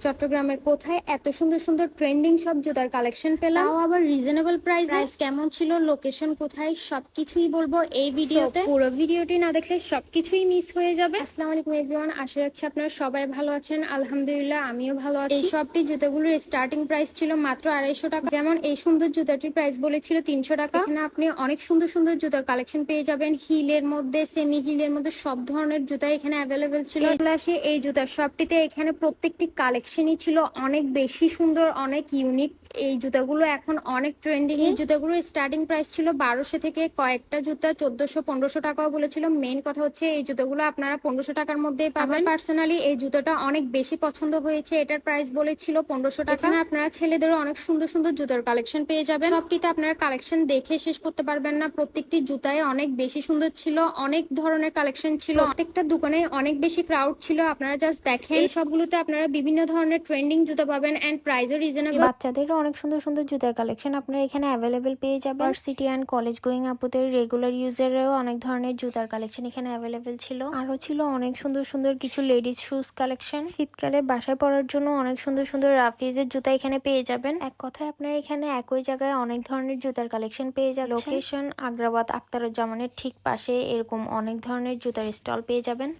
চট্টগ্রামের কোথায় এত সুন্দর সুন্দর ট্রেন্ডিং সব জুতার কালেকশন পেলাম, তাও আবার রিজনেবল প্রাইস কেমন ছিল, লোকেশন কোথায়, সবকিছুই বলবো এই ভিডিওতে। পুরো ভিডিওটি না দেখলে সবকিছুই মিস হয়ে যাবে। আসসালামু আলাইকুম এভরিওয়ান, আশা রাখছি আপনারা সবাই ভালো আছেন। আলহামদুলিল্লাহ আমিও ভালো আছি। এই সবটি জুতাগুলোর স্টার্টিং প্রাইস ছিল মাত্র 250 টাকা। যেমন এই সুন্দর জুতাটির প্রাইস বলেছিল 300 টাকা। এখানে আপনি অনেক সুন্দর সুন্দর জুতার কালেকশন পেয়ে যাবেন, হিলের মধ্যে, সেমি হিলের মধ্যে, সব ধরনের জুতা এখানে অ্যাভেলেবেল ছিল। আসি এই জুতার শপটিতে, এখানে প্রত্যেকটি কালেকশনই ছিল অনেক বেশি সুন্দর, অনেক ইউনিক। এই জুতাগুলো এখন অনেক ট্রেন্ডিং। এই জুতাগুলোর স্টার্টিং প্রাইস ছিল 1200 থেকে, কয়েকটা জুতা 1400-1500 টাকাও বলেছিল। মেইন কথা হচ্ছে এই জুতাগুলো আপনারা 1500 টাকার মধ্যেই পাবেন। পার্সোনালি এই জুতাটা অনেক বেশি পছন্দ হয়েছে। এটার প্রাইস বলেছিল 1500 টাকা। আপনারা ছেলেদেরও অনেক সুন্দর সুন্দর জুতার কালেকশন পেয়ে যাবেন। সবটিতে আপনারা কালেকশন দেখে শেষ করতে পারবেন না। প্রত্যেকটি জুতায় অনেক বেশি সুন্দর ছিল, অনেক ধরনের কালেকশন ছিল। প্রত্যেকটা দোকানে অনেক বেশি ক্রাউড ছিল। আপনারা জাস্ট দেখেন, এই সবগুলোতে আপনারা বিভিন্ন ধরনের ট্রেন্ডিং জুতা পাবেন এন্ড প্রাইসও রিজনেবল। বাচ্চাদেরও অনেক সুন্দর সুন্দর জুতার কালেকশন আপনারা এখানে অ্যাভেলেবেল পেয়ে যাবেন। ভার্সিটি এন্ড কলেজ গোয়িং আপুদের রেগুলার ইউজারেরও অনেক ধরনের জুতার কালেকশন এখানে অ্যাভেলেবেল ছিল। আরো ছিল অনেক সুন্দর সুন্দর কিছু লেডিস শুজ কালেকশন। শীতকালে বাসায় পরার জন্য অনেক সুন্দর সুন্দর রাফিজের জুতা এখানে পেয়ে যাবেন। এক কথায় আপনারা এখানে একই জায়গায় অনেক ধরনের জুতার কালেকশন পেয়ে যাচ্ছেন। লোকেশন আগ্রাবাদ আখতারুজ্জামানের ঠিক পাশে এরকম অনেক ধরনের জুতার স্টল পেয়ে যাবেন।